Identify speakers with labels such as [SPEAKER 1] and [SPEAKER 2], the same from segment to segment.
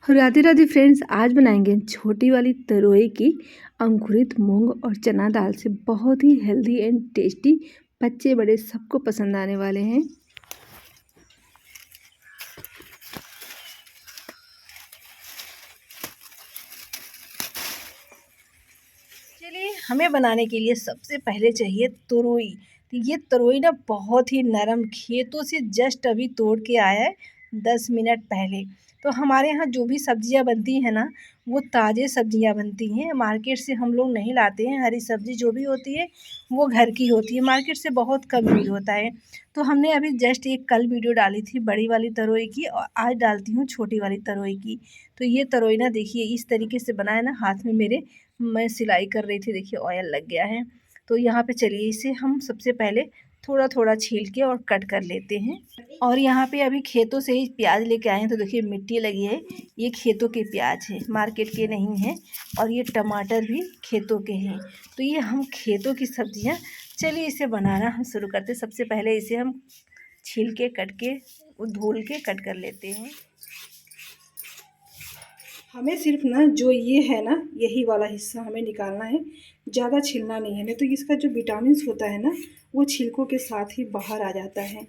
[SPEAKER 1] Radhe Radhe friends, आज बनाएंगे छोटी वाली तरोई की अंकुरित मूंग और चना दाल से बहुत ही हेल्दी एंड टेस्टी। बच्चे बड़े सबको पसंद आने वाले हैं। चलिए, हमें बनाने के लिए सबसे पहले चाहिए तरोई। तो ये तरोई ना बहुत ही नरम, खेतों से जस्ट अभी तोड़ के आया है 10 मिनट पहले। तो हमारे यहाँ जो भी सब्जियां बनती हैं ना, वो ताज़े सब्जियां बनती हैं। मार्केट से हम लोग नहीं लाते हैं। हरी सब्जी जो भी होती है वो घर की होती है, मार्केट से बहुत कम यूज होता है। तो हमने अभी जस्ट एक कल वीडियो डाली थी बड़ी वाली तरोई की, और आज डालती हूँ छोटी वाली तरोई की। तो ये तरोई ना देखिए इस तरीके से बनाए ना, हाथ में मेरे मैं सिलाई कर रही थी, देखिए ऑयल लग गया है। तो यहाँ पे चलिए इसे हम सबसे पहले थोड़ा थोड़ा छील के और कट कर लेते हैं। और यहाँ पे अभी खेतों से ही प्याज लेके आए हैं, तो देखिए मिट्टी लगी है। ये खेतों के प्याज है, मार्केट के नहीं हैं। और ये टमाटर भी खेतों के हैं। तो ये हम खेतों की सब्जियाँ, चलिए इसे बनाना हम शुरू करते हैं। सबसे पहले इसे हम छील के कट के धुल के कट कर लेते हैं। हमें सिर्फ ना जो ये है ना, यही वाला हिस्सा हमें निकालना है, ज़्यादा छीलना नहीं है। नहीं तो इसका जो विटामिन्स होता है ना, वो छिलकों के साथ ही बाहर आ जाता है।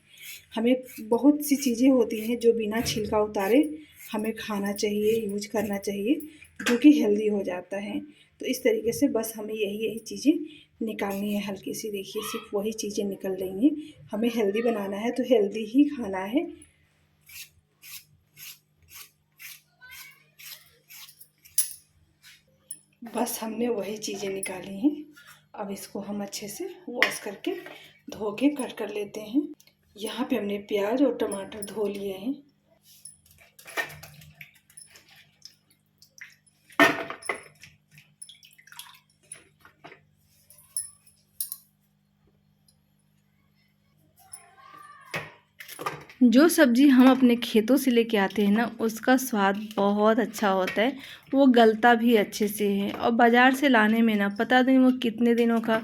[SPEAKER 1] हमें बहुत सी चीज़ें होती हैं जो बिना छिलका उतारे हमें खाना चाहिए, यूज करना चाहिए, जो कि हेल्दी हो जाता है। तो इस तरीके से बस हमें यही यही चीज़ें निकालनी है हल्की सी। देखिए सिर्फ वही चीज़ें निकल रही हैं। हमें हेल्दी बनाना है तो हेल्दी ही खाना है। बस हमने वही चीज़ें निकाली हैं। अब इसको हम अच्छे से वॉश करके धो के कट कर लेते हैं। यहाँ पे हमने प्याज और टमाटर धो लिए हैं। जो सब्ज़ी हम अपने खेतों से लेके आते हैं ना, उसका स्वाद बहुत अच्छा होता है। वो गलता भी अच्छे से है। और बाज़ार से लाने में ना पता नहीं वो कितने दिनों का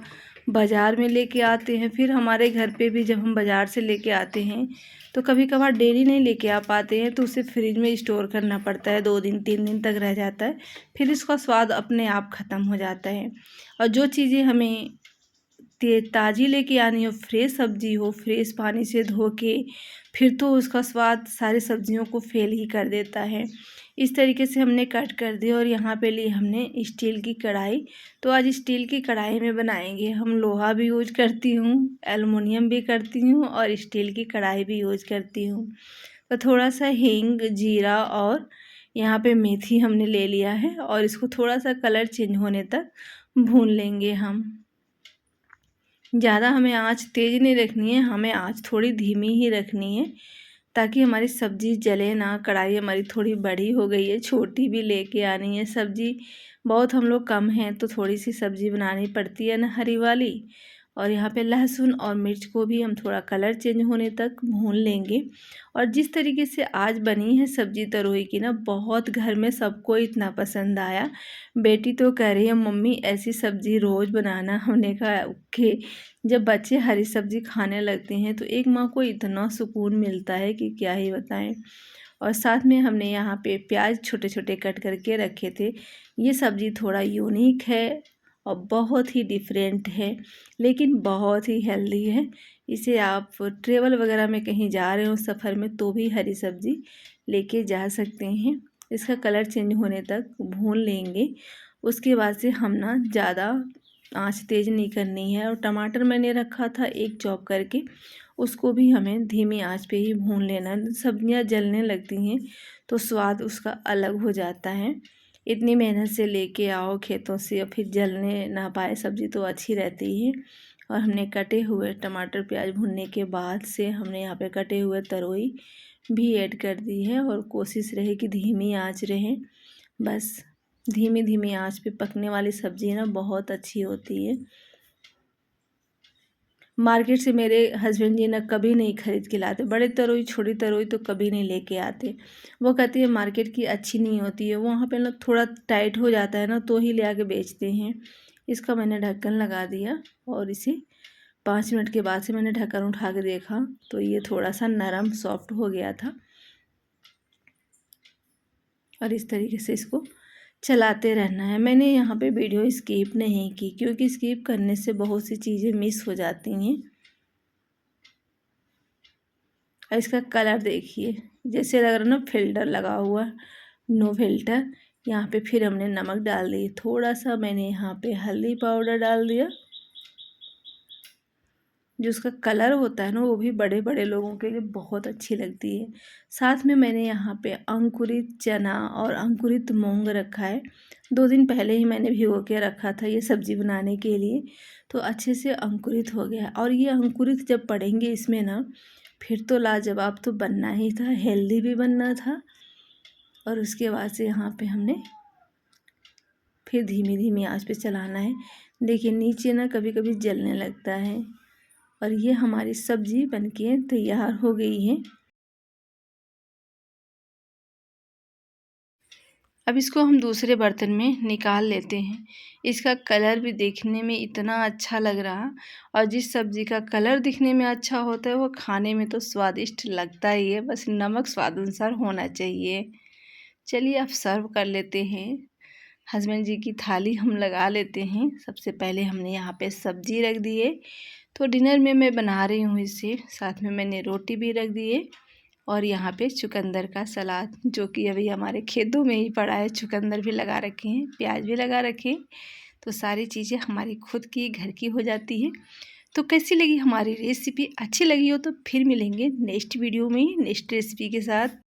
[SPEAKER 1] बाज़ार में लेके आते हैं। फिर हमारे घर पे भी जब हम बाज़ार से लेके आते हैं तो कभी कभार डेली नहीं लेके आ पाते हैं, तो उसे फ्रिज में स्टोर करना पड़ता है। 2 दिन 3 दिन तक रह जाता है, फिर इसका स्वाद अपने आप ख़त्म हो जाता है। और जो चीज़ें हमें ताज़ी लेके आनी हो, फ्रेश सब्ज़ी हो, फ्रेश पानी से धो के, फिर तो उसका स्वाद सारी सब्जियों को फेल ही कर देता है। इस तरीके से हमने कट कर दिया। और यहाँ पे लिए हमने स्टील की कढ़ाई। तो आज स्टील की कढ़ाई में बनाएंगे। हम लोहा भी यूज करती हूँ, एलुमिनियम भी करती हूँ, और स्टील की कढ़ाई भी यूज करती हूँ। तो थोड़ा सा हींग, जीरा और यहाँ पे मेथी हमने ले लिया है, और इसको थोड़ा सा कलर चेंज होने तक भून लेंगे हम। ज़्यादा हमें आँच तेज़ नहीं रखनी है, हमें आँच थोड़ी धीमी ही रखनी है, ताकि हमारी सब्ज़ी जले ना। कढ़ाई हमारी थोड़ी बड़ी हो गई है, छोटी भी लेके आनी है। सब्ज़ी बहुत हम लोग कम हैं, तो थोड़ी सी सब्ज़ी बनानी पड़ती है ना, हरी वाली। और यहाँ पे लहसुन और मिर्च को भी हम थोड़ा कलर चेंज होने तक भून लेंगे। और जिस तरीके से आज बनी है सब्ज़ी तरोई की ना, बहुत घर में सबको इतना पसंद आया। बेटी तो कह रही है मम्मी ऐसी सब्ज़ी रोज़ बनाना। हमने कहा ओके। जब बच्चे हरी सब्ज़ी खाने लगते हैं तो एक माँ को इतना सुकून मिलता है कि क्या ही बताएं। और साथ में हमने यहाँ पे प्याज छोटे छोटे कट करके रखे थे। ये सब्ज़ी थोड़ा यूनिक है और बहुत ही डिफरेंट है, लेकिन बहुत ही हेल्दी है। इसे आप ट्रेवल वगैरह में कहीं जा रहे हो सफ़र में, तो भी हरी सब्ज़ी लेके जा सकते हैं। इसका कलर चेंज होने तक भून लेंगे। उसके बाद से हम ना ज़्यादा आंच तेज़ नहीं करनी है। और टमाटर मैंने रखा था एक चॉप करके, उसको भी हमें धीमी आंच पे ही भून लेना है। सब्जियां जलने लगती हैं तो स्वाद उसका अलग हो जाता है। इतनी मेहनत से लेके आओ खेतों से और फिर जलने ना पाए सब्ज़ी, तो अच्छी रहती है। और हमने कटे हुए टमाटर प्याज भुनने के बाद से हमने यहाँ पे कटे हुए तरोई भी ऐड कर दी है। और कोशिश रहे कि धीमी आंच रहे। बस धीमी धीमी आंच पे पकने वाली सब्ज़ी ना बहुत अच्छी होती है। मार्केट से मेरे हस्बैंड जी ना कभी नहीं खरीद के लाते। बड़े तरोई छोटी तरोई तो कभी नहीं लेके आते। वो कहती है मार्केट की अच्छी नहीं होती है, वहाँ पे ना थोड़ा टाइट हो जाता है ना, तो ही ले आके बेचते हैं। इसका मैंने ढक्कन लगा दिया और इसे 5 मिनट के बाद से मैंने ढक्कन उठा के देखा तो ये थोड़ा सा नरम सॉफ्ट हो गया था। और इस तरीके से इसको चलाते रहना है। मैंने यहाँ पे वीडियो स्किप नहीं की क्योंकि स्किप करने से बहुत सी चीज़ें मिस हो जाती हैं। और इसका कलर देखिए, जैसे लग रहा ना फिल्टर लगा हुआ, नो फिल्टर। यहाँ पे फिर हमने नमक डाल दी, थोड़ा सा मैंने यहाँ पे हल्दी पाउडर डाल दिया। जो उसका कलर होता है ना वो भी बड़े बड़े लोगों के लिए बहुत अच्छी लगती है। साथ में मैंने यहाँ पे अंकुरित चना और अंकुरित मूंग रखा है। 2 दिन पहले ही मैंने भिगो के रखा था ये सब्ज़ी बनाने के लिए, तो अच्छे से अंकुरित हो गया। और ये अंकुरित जब पड़ेंगे इसमें ना, फिर तो लाजवाब तो बनना ही था, हेल्दी भी बनना था। और उसके बाद से यहाँ पे हमने फिर धीमी धीमी आंच पे चलाना है। देखिए नीचे ना कभी कभी जलने लगता है। और ये हमारी सब्ज़ी बनके तैयार हो गई है। अब इसको हम दूसरे बर्तन में निकाल लेते हैं। इसका कलर भी देखने में इतना अच्छा लग रहा, और जिस सब्ज़ी का कलर दिखने में अच्छा होता है वो खाने में तो स्वादिष्ट लगता ही है, बस नमक स्वाद अनुसार होना चाहिए। चलिए अब सर्व कर लेते हैं। हस्बैंड जी की थाली हम लगा लेते हैं। सबसे पहले हमने यहाँ पे सब्ज़ी रख दी है, तो डिनर में मैं बना रही हूँ इसे। साथ में मैंने रोटी भी रख दी है, और यहाँ पे चुकंदर का सलाद जो कि अभी हमारे खेतों में ही पड़ा है। चुकंदर भी लगा रखे हैं, प्याज भी लगा रखे हैं, तो सारी चीज़ें हमारी खुद की घर की हो जाती है। तो कैसी लगी हमारी रेसिपी? अच्छी लगी हो तो फिर मिलेंगे नेक्स्ट वीडियो में नेक्स्ट रेसिपी के साथ।